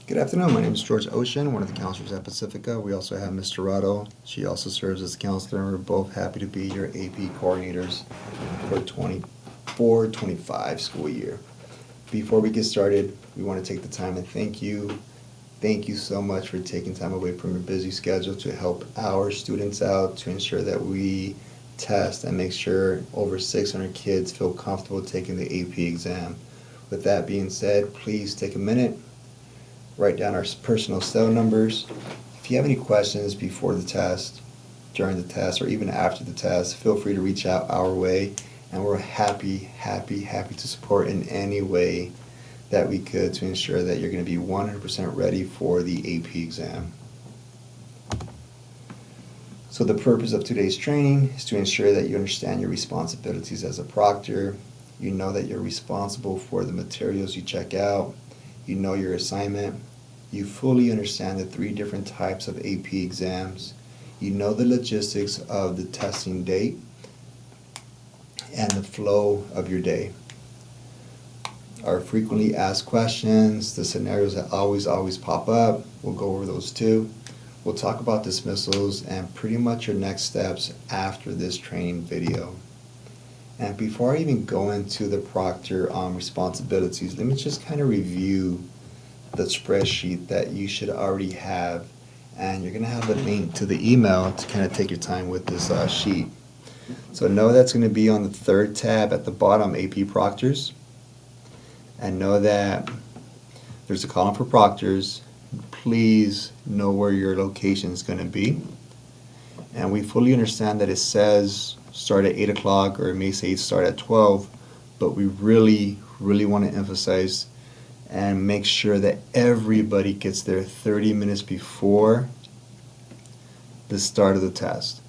Good afternoon. My name is George Ocean, one of the counselors at Pacifica. We also have Ms. Dorado. She also serves as a counselor, and we're both happy to be your AP coordinators for 24-25 school year. Before we get started, we want to take the time and thank you. Thank you so much for taking time away from your busy schedule to help our students out, to ensure that we test and make sure over 600 kids feel comfortable taking the AP exam. With that being said, please take a minute, write down our personal cell numbers. If you have any questions before the test, during the test, or even after the test, feel free to reach out our way, and we're happy to support in any way that we could to ensure that you're going to be 100% ready for the AP exam. So the purpose of today's training is to ensure that you understand your responsibilities as a proctor. You know that you're responsible for the materials you check out. You know your assignment. You fully understand the 3 different types of AP exams. You know the logistics of the testing date and the flow of your day. Our frequently asked questions, the scenarios that always pop up, we'll go over those too. We'll talk about dismissals and pretty much your next steps after this training video. And before I even go into the proctor responsibilities, let me just kind of review the spreadsheet that you should already have. And you're going to have a link to the email to kind of take your time with this sheet. So know that's going to be on the 3rd tab at the bottom, AP Proctors. And know that there's a column for proctors. Please know where your location is going to be. And we fully understand that it says start at 8 o'clock, or it may say start at 12, but we really want to emphasize and make sure that everybody gets there 30 minutes before the start of the test.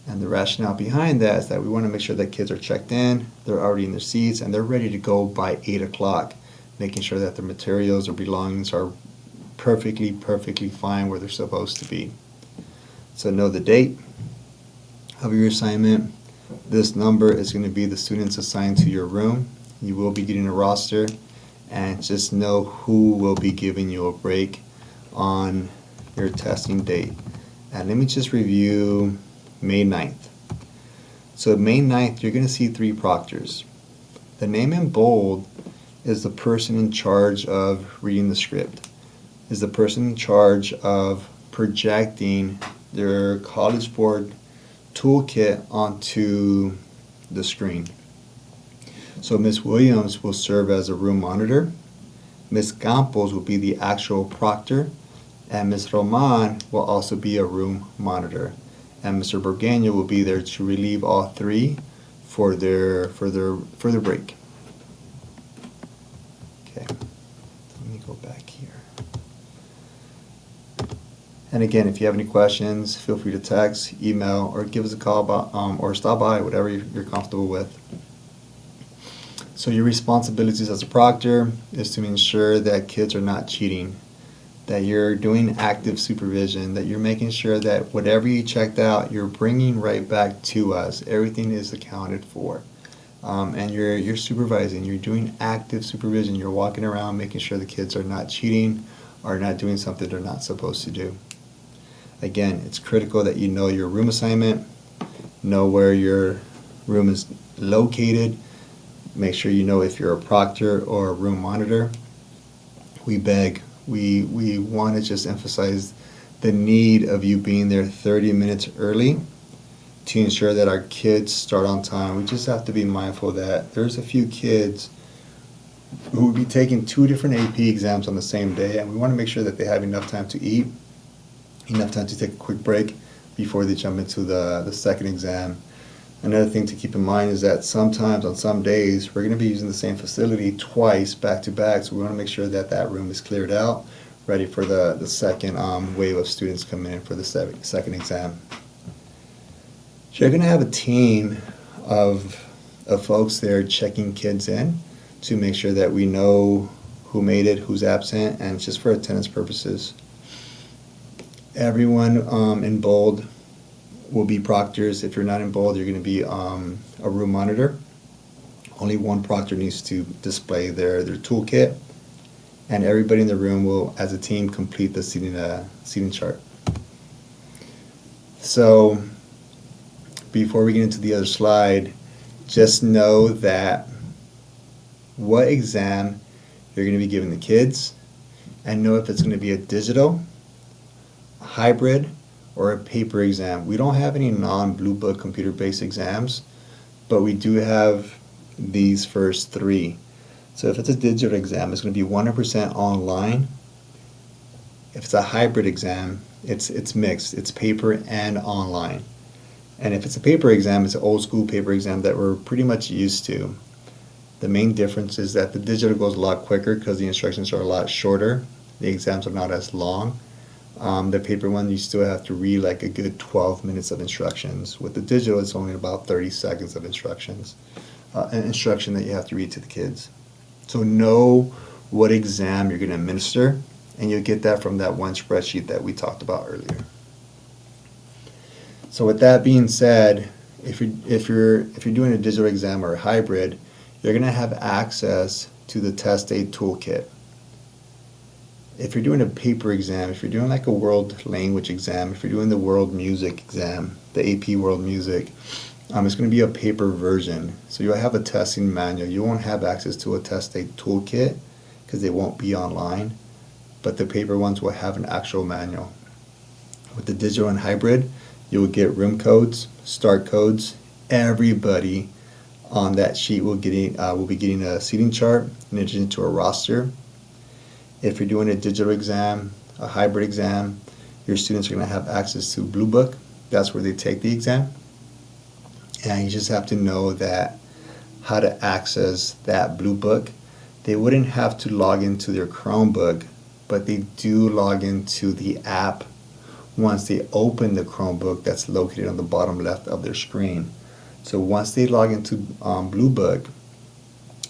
And the rationale behind that is that we want to make sure that kids are checked in, they're already in their seats, and they're ready to go by 8 o'clock, making sure that their materials or belongings are perfectly fine where they're supposed to be. So know the date of your assignment. This number is going to be the students assigned to your room. You will be getting a roster, and just know who will be giving you a break on your testing date. And let me just review May 9th. So May 9th, you're going to see 3 proctors. The name in bold is the person in charge of reading the script, is the person in charge of projecting their College Board toolkit onto the screen. So Ms. Williams will serve as a room monitor, Ms. Campos will be the actual proctor, and Ms. Roman will also be a room monitor. And Mr. Burgania will be there to relieve all 3 for their break. Okay, let me go back here. And again, if you have any questions, feel free to text, email, or give us a call or stop by, whatever you're comfortable with. So your responsibilities as a proctor is to ensure that kids are not cheating, that you're doing active supervision, that you're making sure that whatever you checked out, you're bringing right back to us. Everything is accounted for. And you're supervising, you're doing active supervision. You're walking around making sure the kids are not cheating or not doing something they're not supposed to do. Again, it's critical that you know your room assignment, know where your room is located, make sure you know if you're a proctor or a room monitor. We want to just emphasize the need of you being there 30 minutes early to ensure that our kids start on time. We just have to be mindful that there's a few kids who will be taking 2 different AP exams on the same day, and we want to make sure that they have enough time to eat, enough time to take a quick break before they jump into the 2nd exam. Another thing to keep in mind is that sometimes on some days we're going to be using the same facility twice back to back, so we want to make sure that that room is cleared out, ready for the second wave of students coming in for the 2nd exam. So you're going to have a team of folks there checking kids in to make sure that we know who made it, who's absent, and it's just for attendance purposes. Everyone in bold will be proctors. If you're not in bold, you're going to be a room monitor. Only one proctor needs to display their toolkit, and everybody in the room will, as a team, complete the seating chart. So before we get into the other slide, just know that what exam you're going to be giving the kids, and know if it's going to be a digital, a hybrid, or a paper exam. We don't have any non-Blue Book computer-based exams, but we do have these first three. So if it's a digital exam, it's going to be 100% online. If it's a hybrid exam, it's mixed. It's paper and online. And if it's a paper exam, it's an old school paper exam that we're pretty much used to. The main difference is that the digital goes a lot quicker because the instructions are a lot shorter. The exams are not as long. The paper one, you still have to read like a good 12 minutes of instructions. With the digital, it's only about 30 seconds of instructions, an instruction that you have to read to the kids. So know what exam you're going to administer, and you'll get that from that one spreadsheet that we talked about earlier. So with that being said, if you're doing a digital exam or a hybrid, you're going to have access to the test aid toolkit. If you're doing a paper exam, if you're doing like a world language exam, if you're doing the world music exam, the AP world music, it's going to be a paper version. So you'll have a testing manual. You won't have access to a test aid toolkit because they won't be online, but the paper ones will have an actual manual. With the digital and hybrid, you will get room codes, start codes. Everybody on that sheet will be getting a seating chart in addition to a roster. If you're doing a digital exam, a hybrid exam, your students are going to have access to Blue Book. That's where they take the exam. And you just have to know that how to access that Blue Book. They wouldn't have to log into their Chromebook, but they do log into the app once they open the Chromebook that's located on the bottom left of their screen. So once they log into Blue Book,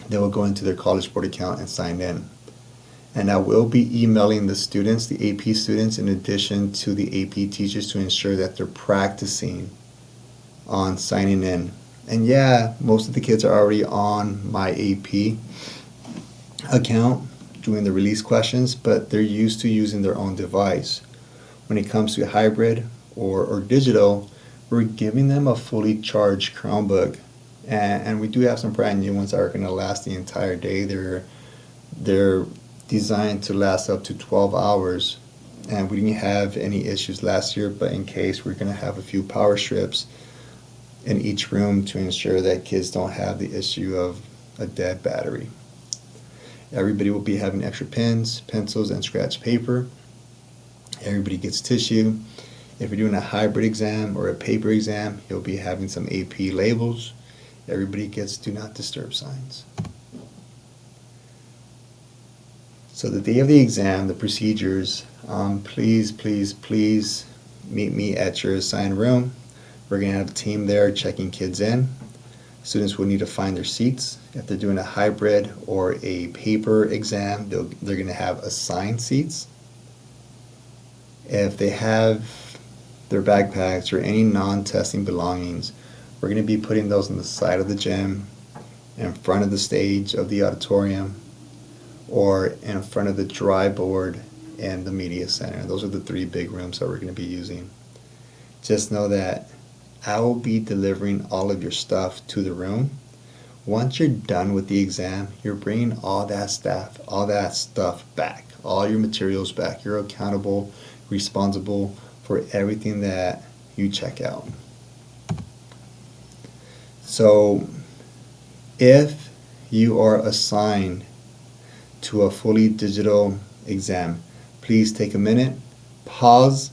they will go into their College Board account and sign in. And I will be emailing the students, the AP students, in addition to the AP teachers to ensure that they're practicing on signing in. And yeah, most of the kids are already on my AP account doing the release questions, but they're used to using their own device. When it comes to hybrid or digital, we're giving them a fully charged Chromebook. And we do have some brand new ones that are going to last the entire day. They're designed to last up to 12 hours. And we didn't have any issues last year, but in case, we're going to have a few power strips in each room to ensure that kids don't have the issue of a dead battery. Everybody will be having extra pens, pencils, and scratch paper. Everybody gets tissue. If you're doing a hybrid exam or a paper exam, you'll be having some AP labels. Everybody gets do not disturb signs. So the day of the exam, the procedures, please meet me at your assigned room. We're going to have a team there checking kids in. Students will need to find their seats. If they're doing a hybrid or a paper exam, they're going to have assigned seats. If they have their backpacks or any non-testing belongings, we're going to be putting those on the side of the gym, in front of the stage of the auditorium, or in front of the dry board and the media center. Those are the three big rooms that we're going to be using. Just know that I will be delivering all of your stuff to the room. Once you're done with the exam, you're bringing all that stuff back, all your materials back. You're accountable, responsible for everything that you check out. So if you are assigned to a fully digital exam, please take a minute, pause,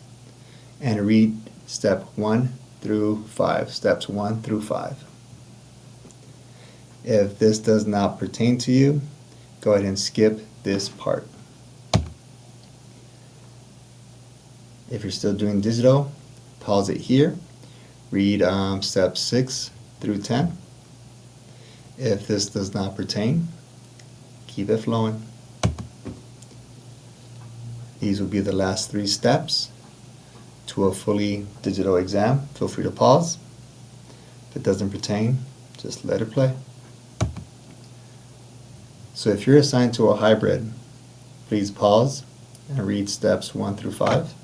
and read step 1 through 5, steps 1 through 5. If this does not pertain to you, go ahead and skip this part. If you're still doing digital, pause it here, read steps 6 through 10. If this does not pertain, keep it flowing. These will be the last 3 steps to a fully digital exam. Feel free to pause. If it doesn't pertain, just let it play. So if you're assigned to a hybrid, please pause and read steps 1 through 5.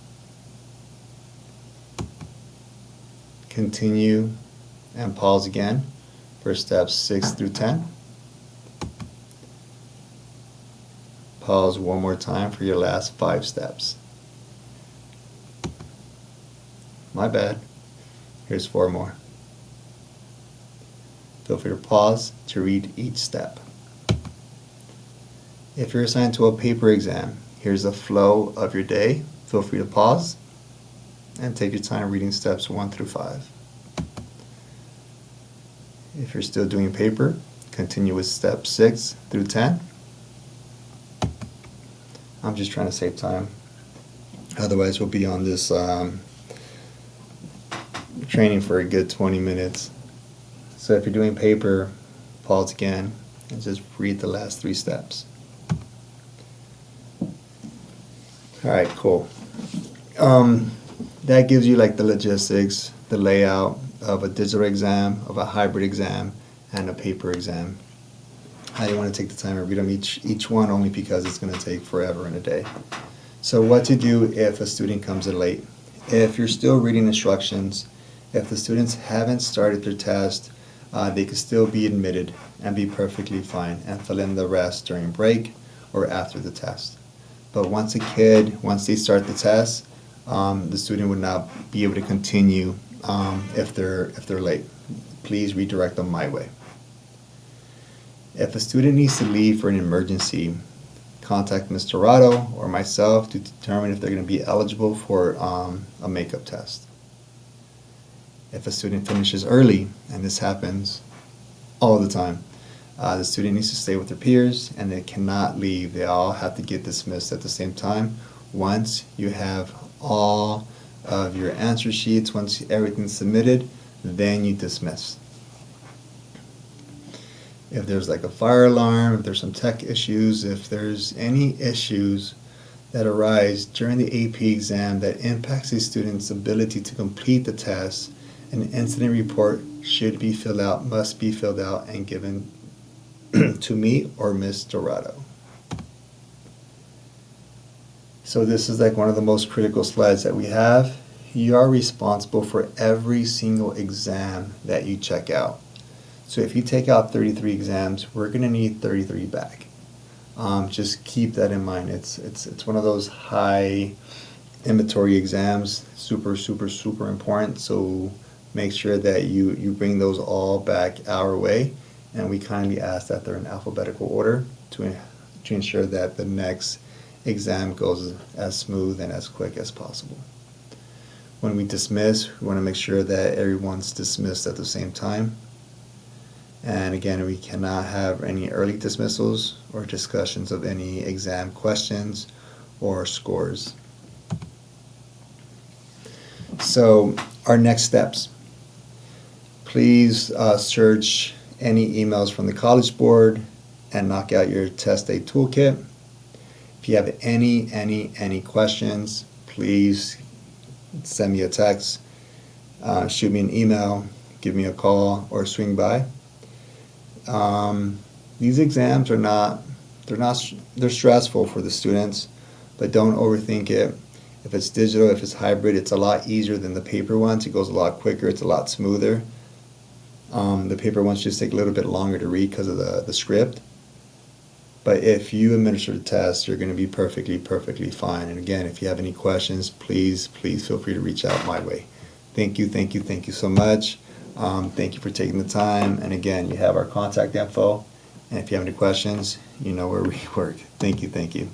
Continue and pause again for steps 6 through 10. Pause one more time for your last 5 steps. My bad. Here's 4 more. Feel free to pause to read each step. If you're assigned to a paper exam, here's the flow of your day. Feel free to pause and take your time reading steps 1 through 5. If you're still doing paper, continue with steps 6 through 10. I'm just trying to save time. Otherwise, we'll be on this training for a good 20 minutes. So if you're doing paper, pause again and just read the last 3 steps. Alright, cool. That gives you like the logistics, the layout of a digital exam, of a hybrid exam, and a paper exam. I didn't want to take the time to read them each one only because it's going to take forever in a day. So what to do if a student comes in late. If you're still reading instructions, if the students haven't started their test, they could still be admitted and be perfectly fine and fill in the rest during break or after the test. But once they start the test, the student would not be able to continue if they're late. Please redirect them my way. If a student needs to leave for an emergency, contact Ms. Dorado or myself to determine if they're going to be eligible for a makeup test. If a student finishes early, and this happens all the time, the student needs to stay with their peers and they cannot leave. They all have to get dismissed at the same time. Once you have all of your answer sheets, once everything's submitted, then you dismiss. If there's like a fire alarm, if there's some tech issues, if there's any issues that arise during the AP exam that impacts a student's ability to complete the test, an incident report should be filled out, must be filled out and given to me or Ms. Dorado. So this is like one of the most critical slides that we have. You are responsible for every single exam that you check out. So if you take out 33 exams, we're going to need 33 back. Just keep that in mind. It's one of those high inventory exams, super important. So make sure that you bring those all back our way, and we kindly ask that they're in alphabetical order to ensure that the next exam goes as smooth and as quick as possible. When we dismiss, we want to make sure that everyone's dismissed at the same time. And again, we cannot have any early dismissals or discussions of any exam questions or scores. So our next steps. Please search any emails from the College Board and knock out your test day toolkit. If you have any questions, please send me a text, shoot me an email, give me a call, or swing by. These exams they're stressful for the students, but don't overthink it. If it's digital, if it's hybrid, it's a lot easier than the paper ones. It goes a lot quicker, it's a lot smoother. The paper ones just take a little bit longer to read because of the script. But if you administer the test, you're going to be perfectly fine. And again, if you have any questions, please feel free to reach out my way. Thank you so much. Thank you for taking the time. And again, you have our contact info. And if you have any questions, you know where we work. Thank you.